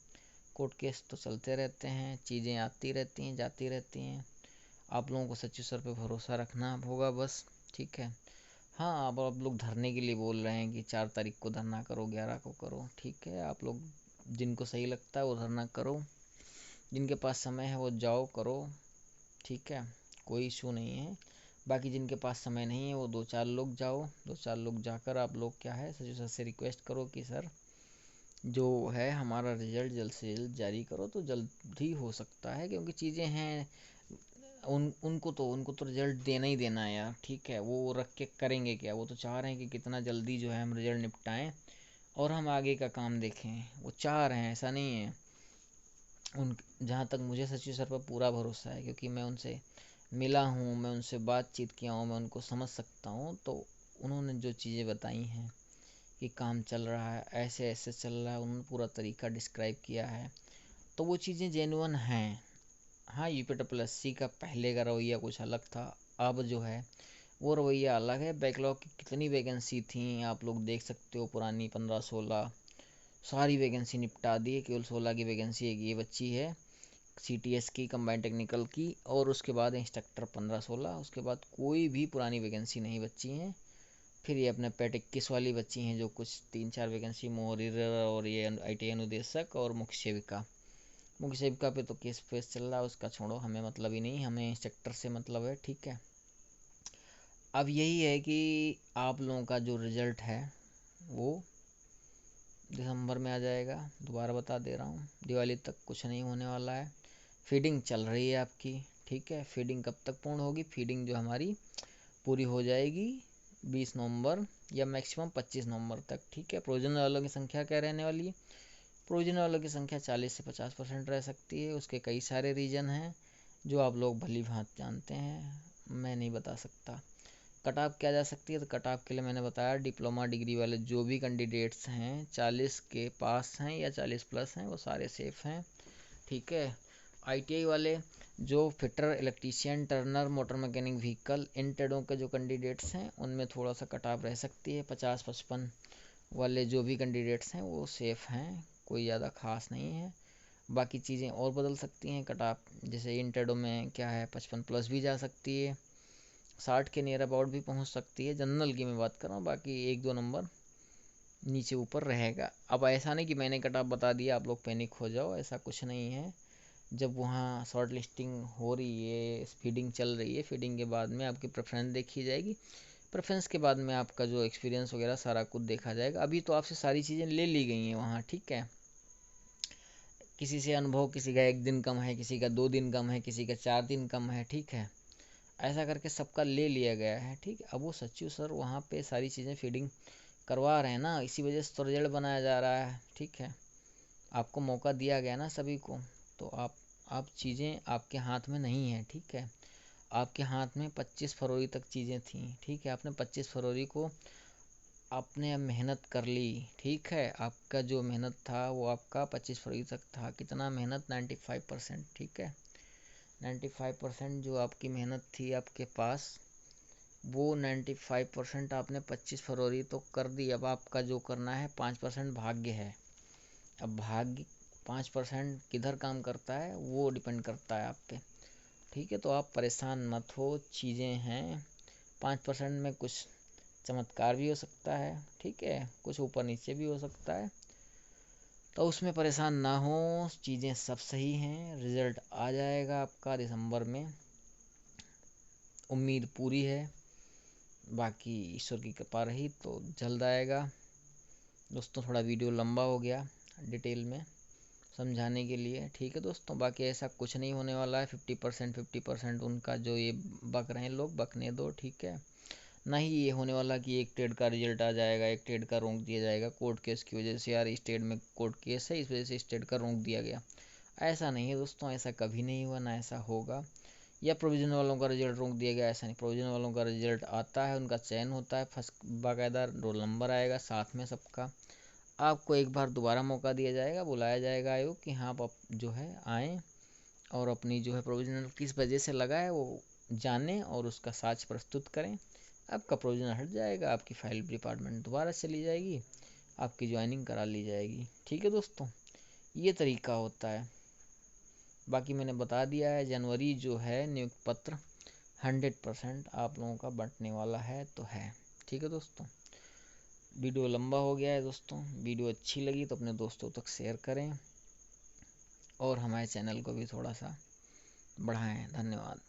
कोर्ट केस तो चलते रहते हैं, चीज़ें आती रहती हैं जाती रहती हैं। आप लोगों को सच्ची सर पे भरोसा रखना होगा बस। ठीक है, हाँ अब आप लोग धरने के लिए बोल रहे हैं कि 4 तारीख को धरना करो, 11 को करो। ठीक है, आप लोग जिनको सही लगता है वो धरना करो, जिनके पास समय है वो जाओ करो। ठीक है, कोई इशू नहीं है। बाकी जिनके पास समय नहीं है वो 2-4 लोग जाओ, 2-4 लोग जाकर आप लोग क्या है सचिव सर से रिक्वेस्ट करो कि सर जो है हमारा रिजल्ट जल्द से जल्द जारी करो, तो जल्द ही हो सकता है, क्योंकि चीज़ें हैं उनको तो रिजल्ट देना ही देना है यार। ठीक है, वो रख के करेंगे क्या, वो तो चाह रहे हैं कि कितना जल्दी जो है हम रिजल्ट निपटाएं और हम आगे का काम देखें, वो चाह रहे हैं, ऐसा नहीं है। उन जहाँ तक मुझे सचिव सर पर पूरा भरोसा है, क्योंकि मैं उनसे मिला हूँ, मैं उनसे बातचीत किया हूँ, मैं उनको समझ सकता हूँ। तो उन्होंने जो चीज़ें बताई हैं कि काम चल रहा है, ऐसे ऐसे चल रहा है, उन्होंने पूरा तरीका डिस्क्राइब किया है, तो वो चीज़ें जेन्युइन हैं। हाँ UPSSC का पहले का रवैया कुछ अलग था, अब जो है वो रवैया अलग है। बैकलॉग की कितनी वैकेंसी थी आप लोग देख सकते हो, पुरानी 15-16 सारी वैकेंसी निपटा दी है, केवल 16 की वैकेंसी एक ये बच्ची है CTS की, कंबाइंड टेक्निकल की, और उसके बाद इंस्ट्रक्टर 15-16, उसके बाद कोई भी पुरानी वैकेंसी नहीं बची हैं। फिर ये अपने पेट 21 वाली बच्ची हैं जो कुछ 3-4 वैकेंसी मोहरीर और ये ITI अनुदेशक और मुख्य सेविका। मुख्य सेविका पे तो केस फेस चल रहा है, उसका छोड़ो, हमें मतलब ही नहीं, हमें इंस्ट्रक्टर से मतलब है। ठीक है, अब यही है कि आप लोगों का जो रिजल्ट है वो दिसंबर में आ जाएगा। दोबारा बता दे रहा हूँ, दिवाली तक कुछ नहीं होने वाला है। फीडिंग चल रही है आपकी। ठीक है, फीडिंग कब तक पूर्ण होगी, फीडिंग जो हमारी पूरी हो जाएगी 20 नवंबर या मैक्सिमम 25 नवंबर तक। ठीक है, प्रोविजनल वालों की संख्या क्या रहने वाली है, प्रोविजनल वालों की संख्या 40 से 50% रह सकती है। उसके कई सारे रीजन हैं जो आप लोग भली भांति जानते हैं, मैं नहीं बता सकता। कट ऑफ क्या जा सकती है, तो कट ऑफ के लिए मैंने बताया डिप्लोमा डिग्री वाले जो भी कैंडिडेट्स हैं 40 के पास हैं या 40 प्लस हैं वो सारे सेफ हैं। ठीक है, ITI वाले जो fitter, electrician, turner, motor mechanic vehicle, इन ट्रेडों के जो कैंडिडेट्स हैं उनमें थोड़ा सा कट ऑफ रह सकती है। 50-55 वाले जो भी कैंडिडेट्स हैं वो सेफ हैं, कोई ज़्यादा खास नहीं है। बाकी चीज़ें और बदल सकती हैं कट ऑफ, जैसे इन ट्रेडों में क्या है 55 प्लस भी जा सकती है, 60 के नियर अबाउट भी पहुंच सकती है। जनरल की मैं बात कर रहा हूँ, बाकी 1-2 नंबर नीचे ऊपर रहेगा। अब ऐसा नहीं कि मैंने कट ऑफ बता दिया आप लोग पैनिक हो जाओ, ऐसा कुछ नहीं है। जब वहाँ शॉर्ट लिस्टिंग हो रही है, फीडिंग चल रही है, फीडिंग के बाद में आपकी प्रेफरेंस देखी जाएगी, प्रेफरेंस के बाद में आपका जो एक्सपीरियंस वगैरह सारा कुछ देखा जाएगा। अभी तो आपसे सारी चीज़ें ले ली गई हैं वहाँ। ठीक है, किसी से अनुभव, किसी का 1 दिन कम है, किसी का 2 दिन कम है, किसी का 4 दिन कम है। ठीक है, ऐसा करके सबका ले लिया गया है। ठीक है, अब वो सचिव सर वहाँ पे सारी चीज़ें फीडिंग करवा रहे हैं ना, इसी वजह से तो रिजल्ट बनाया जा रहा है। ठीक है, आपको मौका दिया गया ना सभी को, तो आप चीज़ें आपके हाथ में नहीं है। ठीक है, आपके हाथ में 25 फरवरी तक चीज़ें थी। ठीक है, आपने 25 फरवरी को आपने मेहनत कर ली। ठीक है, आपका जो मेहनत था वो आपका 25 फरवरी तक था। कितना मेहनत, 95%। ठीक है, 95% जो आपकी मेहनत थी आपके पास वो 95% आपने 25 फरवरी तो कर दी। अब आपका जो करना है 5% भाग्य है। अब भाग्य 5% किधर काम करता है वो डिपेंड करता है आप पे। ठीक है, तो आप परेशान मत हो, चीज़ें हैं। 5% में कुछ चमत्कार भी हो सकता है, ठीक है, कुछ ऊपर नीचे भी हो सकता है, तो उसमें परेशान ना हो। चीज़ें सब सही हैं, रिज़ल्ट आ जाएगा आपका दिसंबर में, उम्मीद पूरी है। बाकी ईश्वर की कृपा रही तो जल्द आएगा। दोस्तों थोड़ा वीडियो लंबा हो गया डिटेल में समझाने के लिए, ठीक है दोस्तों। बाकी ऐसा कुछ नहीं होने वाला है। 50% उनका जो ये बक रहे हैं लोग, बकने दो, ठीक है। ना ही ये होने वाला कि एक ट्रेड का रिजल्ट आ जाएगा, एक ट्रेड का रोक दिया जाएगा कोर्ट केस की वजह से। यार इस ट्रेड में कोर्ट केस है, इस वजह से इस ट्रेड का रोक दिया गया। ऐसा नहीं है दोस्तों, ऐसा कभी नहीं हुआ, ना ऐसा होगा। या प्रोविजन वालों का रिजल्ट रोक दिया गया, ऐसा नहीं। प्रोविजन वालों का रिजल्ट आता है, उनका चयन होता है, फर्स्ट बाकायदा रोल नंबर आएगा साथ में सबका। आपको एक बार दोबारा मौका दिया जाएगा, बुलाया जाएगा आयोग कि हाँ आप जो है आएँ और अपनी जो है प्रोविजनल किस वजह से लगा है वो जानें और उसका साक्ष्य प्रस्तुत करें। आपका प्रोविजनल हट जाएगा, आपकी फाइल डिपार्टमेंट दोबारा चली जाएगी, आपकी ज्वाइनिंग करा ली जाएगी। ठीक है दोस्तों, ये तरीका होता है। बाकी मैंने बता दिया है, जनवरी जो है नियुक्त पत्र 100% आप लोगों का बंटने वाला है तो है। ठीक है दोस्तों, वीडियो लंबा हो गया है दोस्तों। वीडियो अच्छी लगी तो अपने दोस्तों तक शेयर करें और हमारे चैनल को भी थोड़ा सा बढ़ाएं। धन्यवाद।